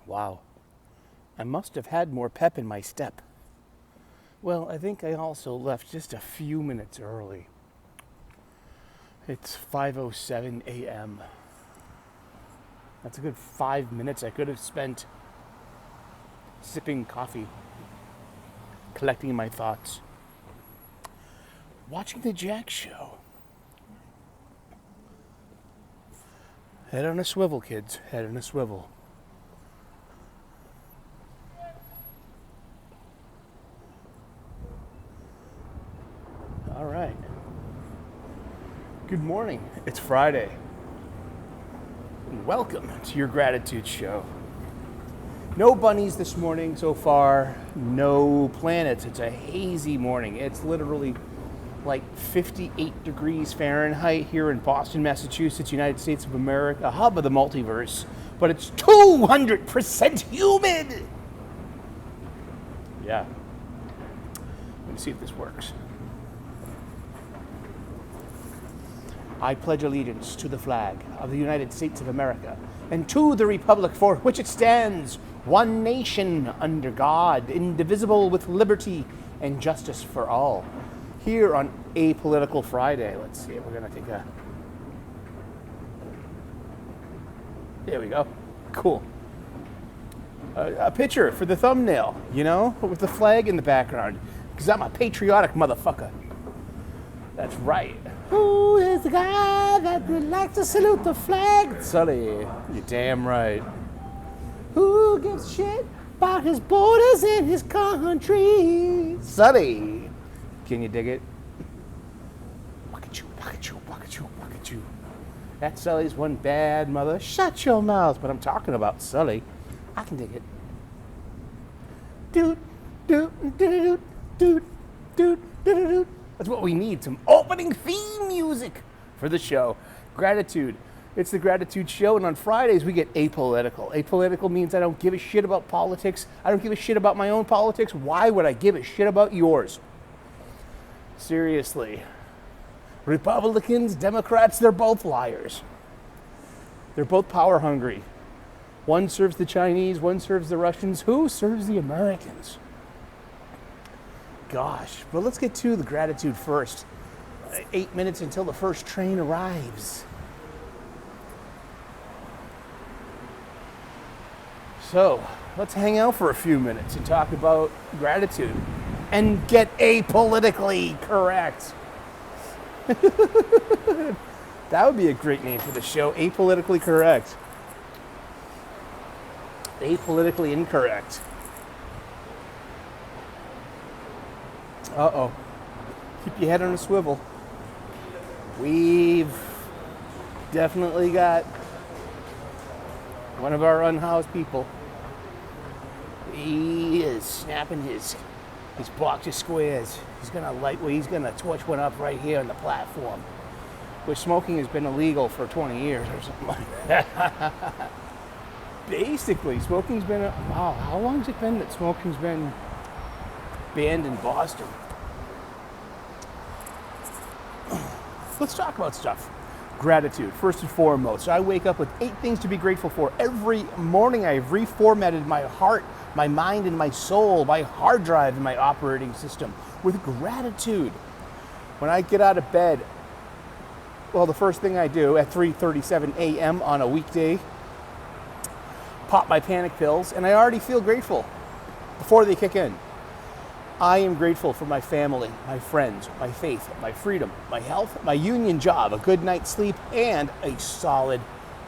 Wow. I must have had more pep in my step. Well, I think I also left just a few minutes early. It's 5:07 a.m. That's a good 5 minutes I could have spent sipping coffee, collecting my thoughts, watching the Jack Show. Head on a swivel, kids. Head on a swivel. All right. Good morning. It's Friday. And welcome to your gratitude show. No bunnies this morning so far. No planets. It's a hazy morning. It's literally like 58 degrees Fahrenheit here in Boston, Massachusetts, United States of America, a hub of the multiverse. But it's 200% humid. Yeah. Let me see if this works. I pledge allegiance to the flag of the United States of America and to the republic for which it stands, one nation under God, indivisible with liberty and justice for all. Here on Apolitical Friday, let's see, we're going to take a... There we go. Cool. A picture for the thumbnail, you know, with the flag in the background, because I'm a patriotic motherfucker. That's right. Who is the guy that would like to salute the flag? Sully, you're damn right. Who gives a shit about his borders and his country? Sully. Can you dig it? Wakachoo, wakachoo, wakachoo, wakachoo. That Sully's one bad mother. Shut your mouth. But I'm talking about Sully. I can dig it. Doot, doot, doot, doot, doot, doot, doot. That's what we need, some opening theme music for the show. Gratitude. It's the Gratitude Show, and on Fridays we get apolitical. Apolitical means I don't give a shit about politics. I don't give a shit about my own politics. Why would I give a shit about yours? Seriously. Republicans, Democrats, they're both liars. They're both power hungry. One serves the Chinese, one serves the Russians. Who serves the Americans? Gosh, but let's get to the gratitude first. 8 minutes until the first train arrives. So, let's hang out for a few minutes and talk about gratitude and get apolitically correct. That would be a great name for the show, Apolitically Correct. Apolitically Incorrect. Uh-oh. Keep your head on a swivel. We've definitely got one of our unhoused people. He is snapping his box of squares. He's gonna torch one up right here on the platform, where smoking has been illegal for 20 years or something like that. Basically, smoking's been, wow, how long has it been that smoking's been banned in Boston? Let's talk about stuff. Gratitude, first and foremost. I wake up with 8 things to be grateful for every morning. I've reformatted my heart, my mind, and my soul, my hard drive, and my operating system with gratitude. When I get out of bed, well, the first thing I do at 3:37 a.m. on a weekday, pop my panic pills, and I already feel grateful before they kick in. I am grateful for my family, my friends, my faith, my freedom, my health, my union job, a good night's sleep, and a solid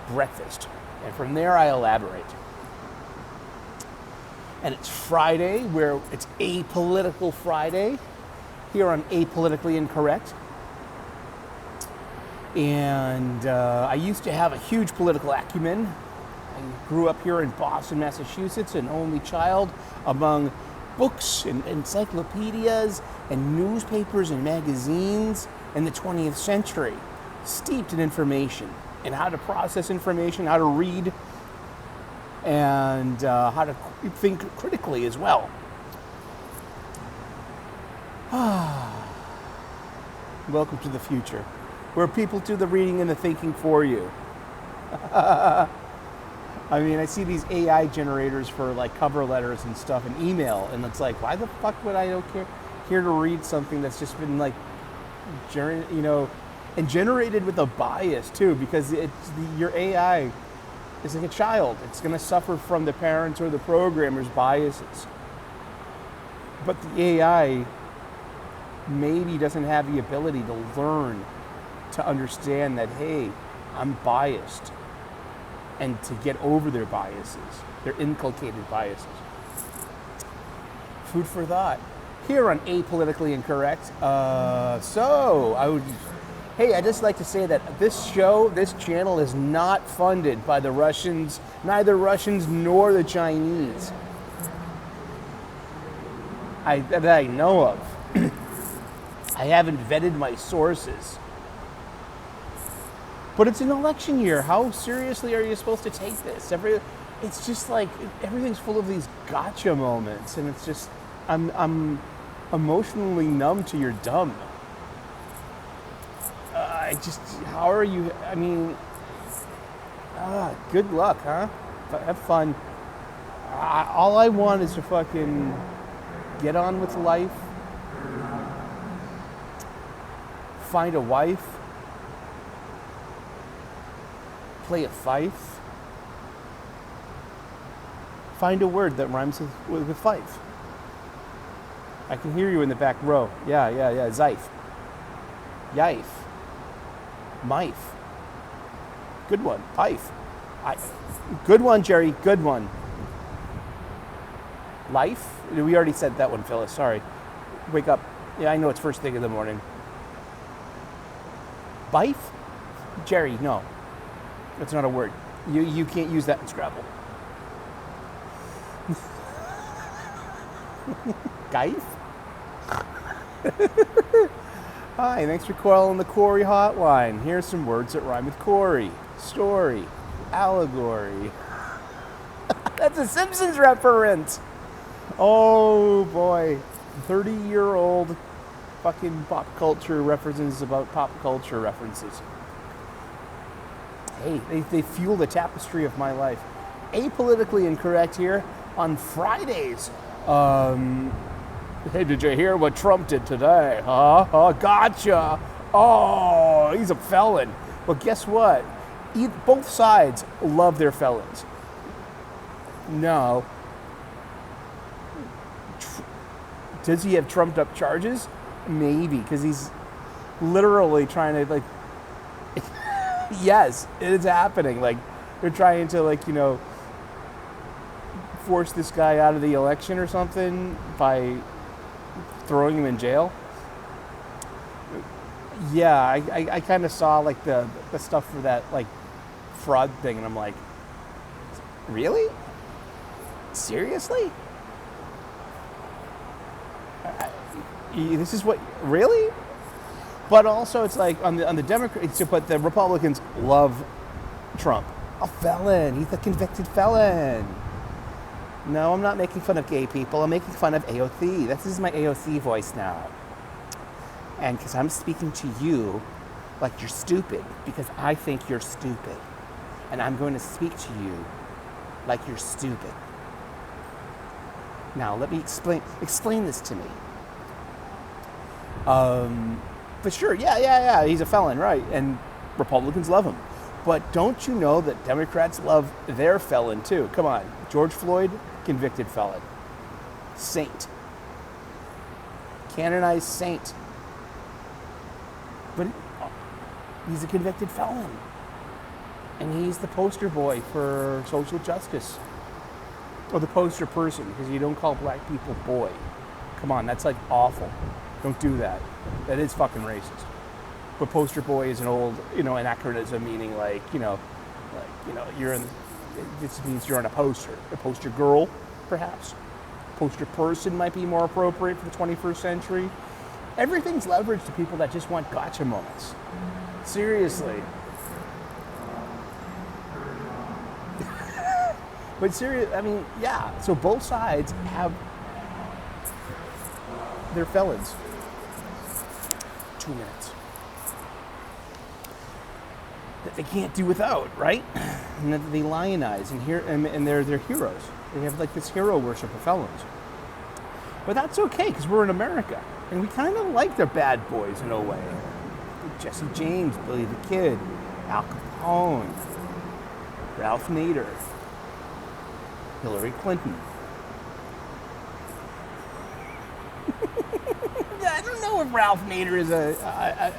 breakfast. And from there, I elaborate. And it's Friday, where it's Apolitical Friday, here on Apolitically Incorrect. And I used to have a huge political acumen. I grew up here in Boston, Massachusetts, an only child among books and encyclopedias and newspapers and magazines in the 20th century, steeped in information and how to process information, how to read, and how to think critically as well. Welcome to the future, where people do the reading and the thinking for you. I mean, I see these AI generators for like cover letters and stuff and email, and it's like, why the fuck would I care to read something that's just been like, and generated with a bias too, because your AI is like a child. It's going to suffer from the parents or the programmer's biases. But the AI maybe doesn't have the ability to learn to understand that, hey, I'm biased, and to get over their biases, their inculcated biases. Food for thought. Here on Apolitically Incorrect. I'd just like to say that this channel is not funded by the Russians, neither Russians nor the Chinese. That I know of. I haven't vetted my sources. But it's an election year. How seriously are you supposed to take this? It's just like everything's full of these gotcha moments, and it's just I'm emotionally numb to your dumb. How are you? I mean, good luck, huh? Have fun. All I want is to fucking get on with life, find a wife, play a fife, find a word that rhymes with fife. I can hear you in the back row. Yeah. Zife. Yife. Mife. Good one. Pife. Good one, Jerry. Good one. Life? We already said that one, Phyllis. Sorry. Wake up. Yeah, I know it's first thing in the morning. Bife? Jerry, no. That's not a word. You can't use that in Scrabble. Geif? Hi, thanks for calling the Corey hotline. Here's some words that rhyme with Corey. Story. Allegory. That's a Simpsons reference. Oh boy. 30-year-old fucking pop culture references about pop culture references. Hey, they fuel the tapestry of my life. Apolitically Incorrect here on Fridays. Hey, did you hear what Trump did today? Huh? Gotcha. Oh, he's a felon. Well, guess what? Both sides love their felons. No. Does he have trumped up charges? Maybe, because he's literally trying to, like, yes, it is happening. Like, they're trying to, force this guy out of the election or something by throwing him in jail. Yeah, I kind of saw, like, the stuff for that, like, fraud thing, and I'm like, really? Seriously? This is what, really? But also, it's like on the Democrats, but the Republicans love Trump. A felon. He's a convicted felon. No, I'm not making fun of gay people. I'm making fun of AOC. This is my AOC voice now. And because I'm speaking to you like you're stupid, because I think you're stupid. And I'm going to speak to you like you're stupid. Now, let me explain this to me. But sure, yeah, he's a felon, right? And Republicans love him. But don't you know that Democrats love their felon too? Come on, George Floyd, convicted felon. Saint. Canonized saint. But he's a convicted felon. And he's the poster boy for social justice. Or the poster person, because you don't call black people boy. Come on, that's like awful. Don't do that. That is fucking racist. But poster boy is an old, anachronism, meaning this means you're on a poster. A poster girl, perhaps. Poster person might be more appropriate for the 21st century. Everything's leveraged to people that just want gotcha moments. Seriously. But so both sides have their felons. 2 minutes. that they can't do without, right? And that they lionize and they're heroes. They have like this hero worship of felons. But that's okay, because we're in America. And we kind of like the bad boys in a way. Jesse James, Billy the Kid, Al Capone, Ralph Nader, Hillary Clinton. I don't know if Ralph Nader is a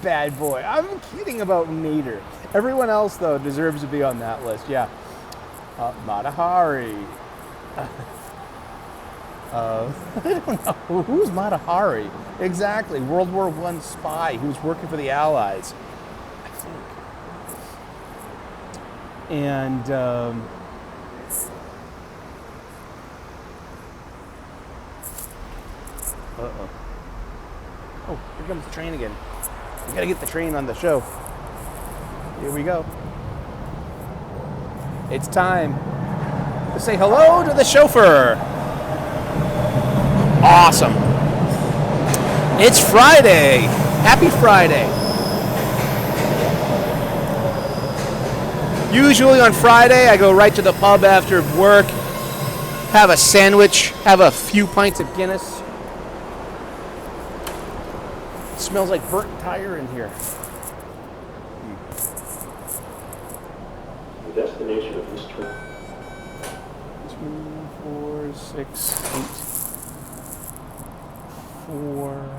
bad boy. I'm kidding about Nader. Everyone else, though, deserves to be on that list. Yeah. Mata Hari. I don't know. Who's Mata Hari? Exactly. World War I spy who was working for the Allies, I think. And uh-oh. Oh, here comes the train again. We gotta get the train on the show. Here we go. It's time to say hello to the chauffeur. Awesome. It's Friday. Happy Friday. Usually on Friday, I go right to the pub after work, have a sandwich, have a few pints of Guinness. It smells like burnt tire in here. The destination of this trip. 2, 4, 6, 8, 4,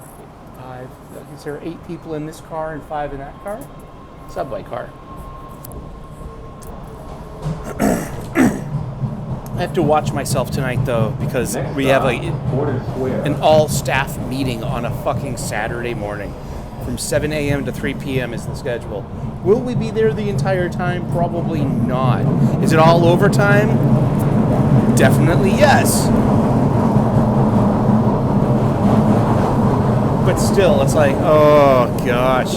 5. Is there 8 people in this car and 5 in that car? Subway car. I have to watch myself tonight, though, because we have an all-staff meeting on a fucking Saturday morning. From 7 a.m. to 3 p.m. is the schedule. Will we be there the entire time? Probably not. Is it all overtime? Definitely yes. But still, it's like, oh gosh.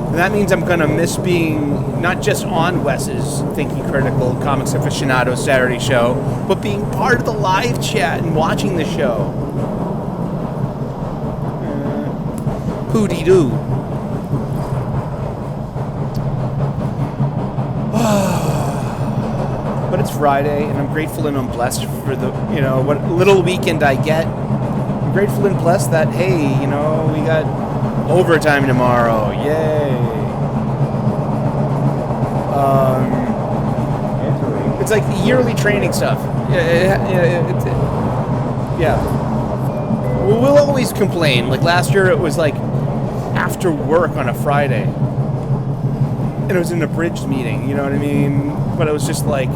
And that means I'm going to miss being not just on Wes's Thinking Critical Comics Aficionado Saturday show, but being part of the live chat and watching the show. Hooty-doo. But it's Friday, and I'm grateful and I'm blessed for the, what little weekend I get. I'm grateful and blessed that, hey, we got overtime tomorrow. Yay. It's like yearly training stuff. Yeah. We'll always complain. Like last year, it was like after work on a Friday. And it was an abridged meeting, you know what I mean? But it was just like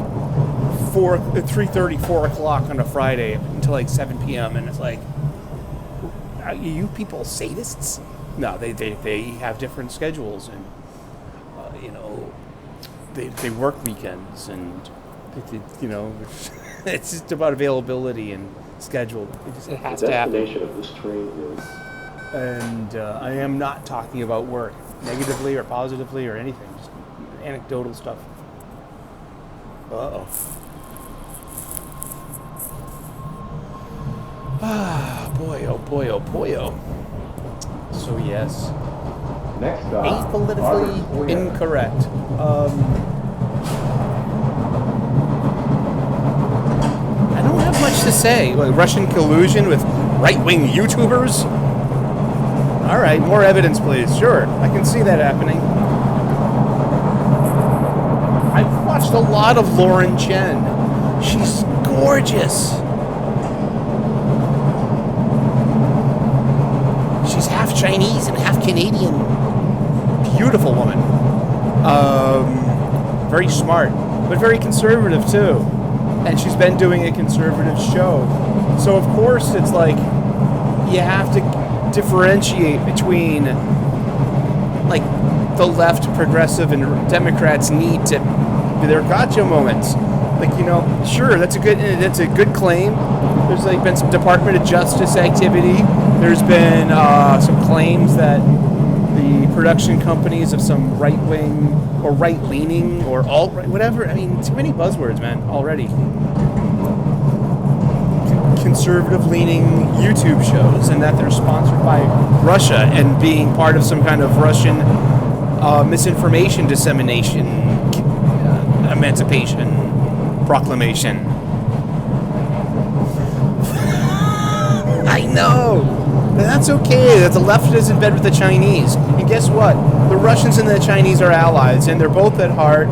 3:30, 4 o'clock on a Friday until like 7 p.m. And it's like, are you people sadists? No, they have different schedules, and they work weekends, and it's just about availability and schedule. It has to happen. The destination of this train is. And I am not talking about work negatively or positively or anything, just anecdotal stuff. Uh-oh. Ah, boy, oh boy, oh boy, oh. So yes. Next stop, apolitically incorrect. I don't have much to say. Like Russian collusion with right-wing YouTubers? All right, more evidence, please. Sure, I can see that happening. I've watched a lot of Lauren Chen. She's gorgeous. She's half Chinese and half Canadian. Beautiful woman. Very smart, but very conservative too. And she's been doing a conservative show. So of course it's like you have to differentiate between like the left, progressive, and Democrats need to their gotcha moments. Like, sure, that's a good claim. There's like been some Department of Justice activity. There's been some claims that the production companies of some right-wing or right-leaning or alt-right, whatever. I mean, too many buzzwords, man, already. Conservative-leaning YouTube shows, and that they're sponsored by Russia and being part of some kind of Russian misinformation dissemination, emancipation, proclamation. I know. That's okay. That the left is in bed with the Chinese. And guess what? The Russians and the Chinese are allies, and they're both at heart,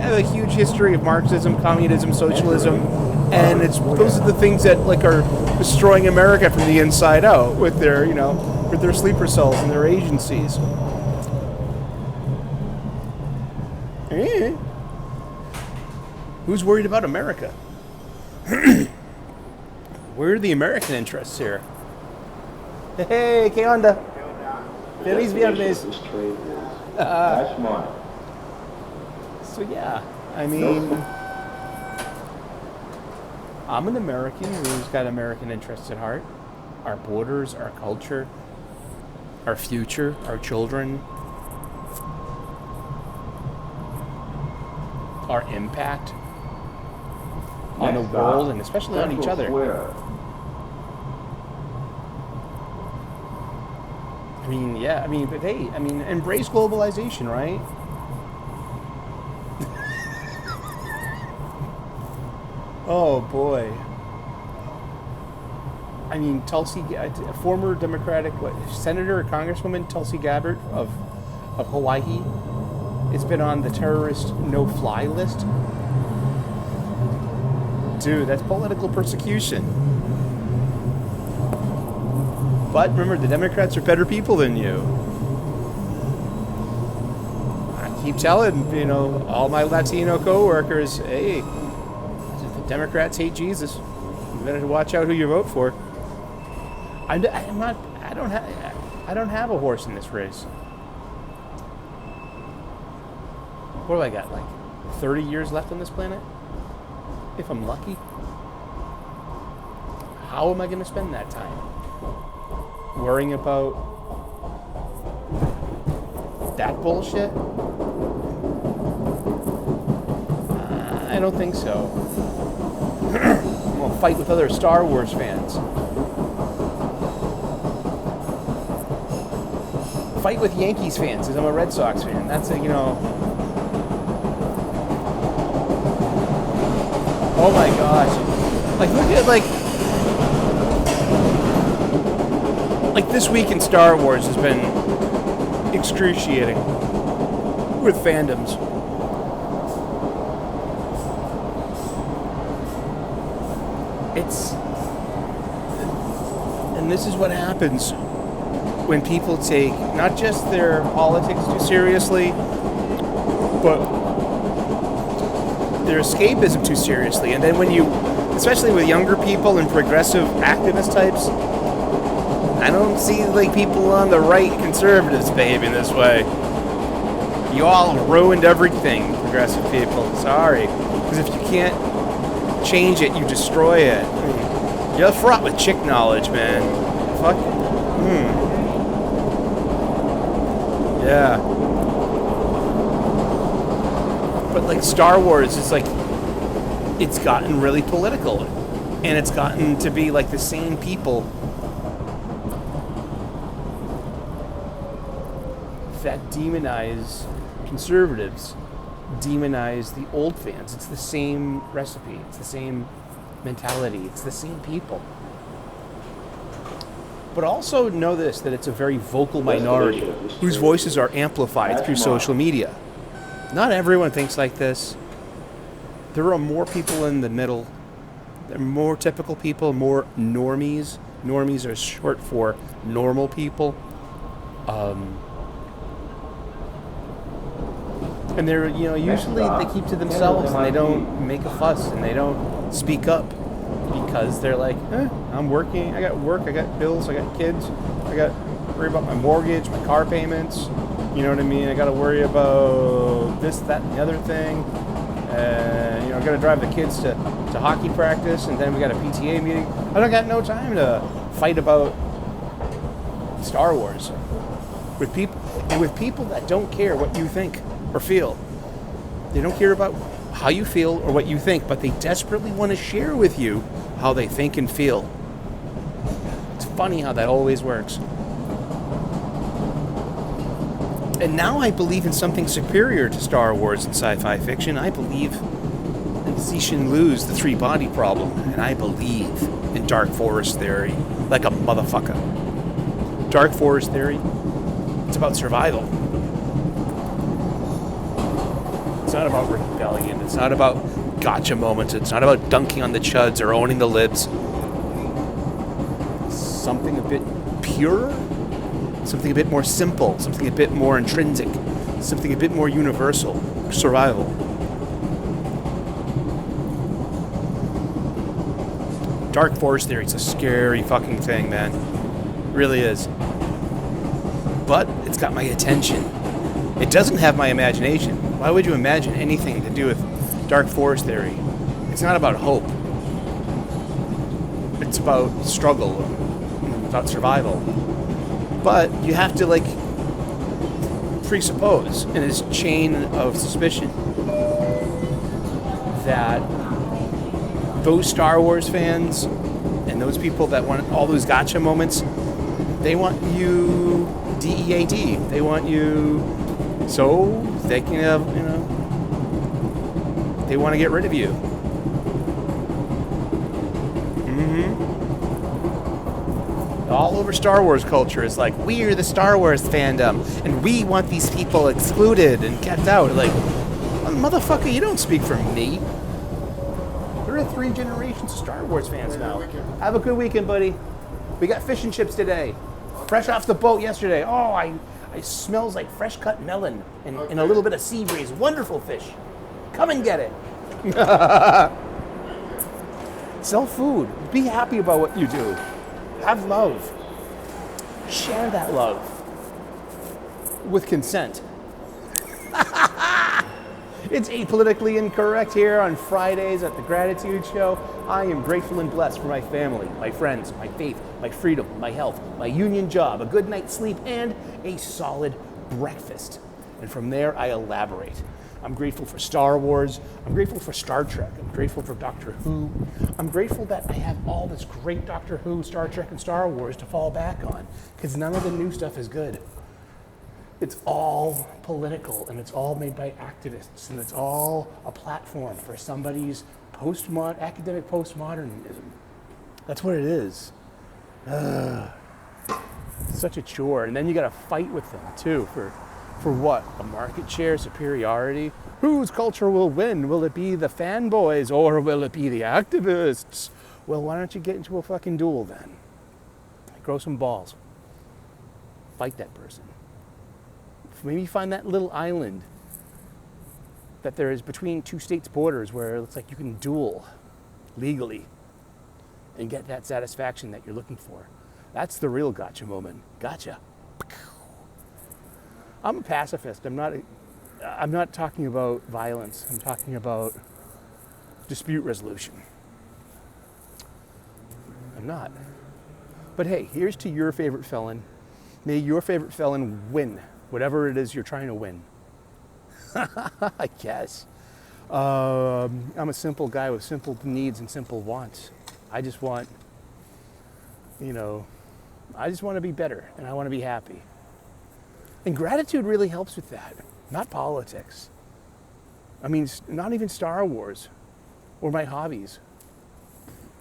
have a huge history of Marxism, communism, socialism, and those are the things that are destroying America from the inside out with their sleeper cells and their agencies. Who's worried about America? Where are the American interests here? Hey, ¿qué onda? Feliz viernes. This train is last mile. So yeah, I mean, I'm an American who's got American interests at heart. Our borders, our culture, our future, our children, our impact on the world and especially on each other. I mean, yeah, but hey, embrace globalization, right? Oh boy. I mean, former Democratic Senator or Congresswoman Tulsi Gabbard of Hawaii has been on the terrorist no-fly list. Dude, that's political persecution. But remember, the Democrats are better people than you. I keep telling, all my Latino coworkers, hey, if the Democrats hate Jesus, you better watch out who you vote for. I don't have a horse in this race. What do I got? 30 years left on this planet? If I'm lucky. How am I going to spend that time? Worrying about that bullshit? I don't think so. I'm going to fight with other Star Wars fans. Fight with Yankees fans, because I'm a Red Sox fan. That's oh my gosh. Look at, this week in Star Wars has been excruciating with fandoms. And this is what happens when people take not just their politics too seriously, but their escapism too seriously. And then especially with younger people and progressive activist types, I don't see people on the right, conservatives, behaving this way. You all ruined everything, progressive people. Sorry. Because if you can't change it, you destroy it. You're fraught with chick knowledge, man. Fuck. Yeah. But Star Wars is it's gotten really political. And it's gotten to be the same people that demonize conservatives, demonize the old fans. It's the same recipe. It's the same mentality. It's the same people. But also know this, that it's a very vocal minority whose voices are amplified through social media. Not everyone thinks like this. There are more people in the middle. There are more typical people, more normies. Normies are short for normal people. And they're, usually they keep to themselves and they don't make a fuss and they don't speak up because they're I'm working, I got work, I got bills, I got kids, I got to worry about my mortgage, my car payments, you know what I mean? I got to worry about this, that, and the other thing. And, I got to drive the kids to hockey practice and then we got a PTA meeting. I don't got no time to fight about Star Wars with people that don't care what you think or feel. They don't care about how you feel or what you think, but they desperately want to share with you how they think and feel. It's funny how that always works. And now I believe in something superior to Star Wars and sci-fi fiction. I believe in Cixin Liu's The Three-Body Problem, and I believe in Dark Forest theory like a motherfucker. Dark Forest theory, it's about survival. It's not about rebellion. It's not about gotcha moments. It's not about dunking on the chuds or owning the libs. Something a bit purer, something a bit more simple, something a bit more intrinsic, something a bit more universal. Survival. Dark Forest theory, it's a scary fucking thing, man. It really is. But it's got my attention. It doesn't have my imagination. Why would you imagine anything to do with Dark Forest theory? It's not about hope. It's about struggle, about survival. But you have to, like, presuppose in this chain of suspicion that those Star Wars fans and those people that want all those gotcha moments, they want you DEAD. They want you so they can have, you know, they want to get rid of you. All over Star Wars culture is like, we're the Star Wars fandom and we want these people excluded and kept out. Like, motherfucker, you don't speak for me. There are 3 generations of Star Wars fans now. Have a good weekend, buddy. We got fish and chips today. Fresh off the boat yesterday. Oh, it smells like fresh cut melon and a little bit of sea breeze. Wonderful fish. Come and get it. Sell food. Be happy about what you do. Have love. Share that love. With consent. It's apolitically incorrect here on Fridays at the Gratitude Show. I am grateful and blessed for my family, my friends, my faith, my freedom, my health, my union job, a good night's sleep, and a solid breakfast. And from there, I elaborate. I'm grateful for Star Wars. I'm grateful for Star Trek. I'm grateful for Doctor Who. I'm grateful that I have all this great Doctor Who, Star Trek, and Star Wars to fall back on, because none of the new stuff is good. It's all political, and it's all made by activists, and it's all a platform for somebody's academic postmodernism. That's what it is. It's such a chore, and then you got to fight with them too for what? A market share superiority? Whose culture will win? Will it be the fanboys or will it be the activists? Well, why don't you get into a fucking duel then? Grow some balls. Fight that person. Maybe find that little island that there is between 2 states' borders where it looks like you can duel legally and get that satisfaction that you're looking for. That's the real gotcha moment. Gotcha. I'm a pacifist. I'm not talking about violence. I'm talking about dispute resolution. I'm not. But hey, here's to your favorite felon. May your favorite felon win whatever it is you're trying to win. I guess. I'm a simple guy with simple needs and simple wants. I just want, I just want to be better and I want to be happy. And gratitude really helps with that, not politics. I mean, not even Star Wars or my hobbies.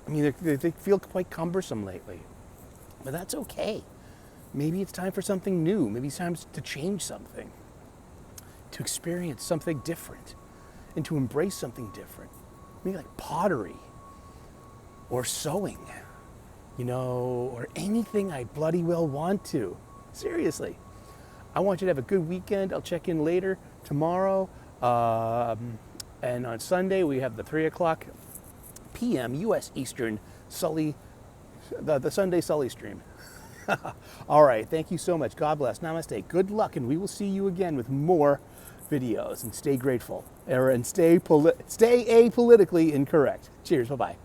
I mean, they feel quite cumbersome lately, but that's okay. Maybe it's time for something new. Maybe it's time to change something, to experience something different, and to embrace something different. Maybe like pottery or sewing, or anything I bloody well want to. Seriously. I want you to have a good weekend. I'll check in later tomorrow. And on Sunday, we have the 3 o'clock p.m. U.S. Eastern the Sunday Sully stream. All right. Thank you so much. God bless. Namaste. Good luck. And we will see you again with more videos. And stay grateful. And stay apolitically incorrect. Cheers. Bye-bye.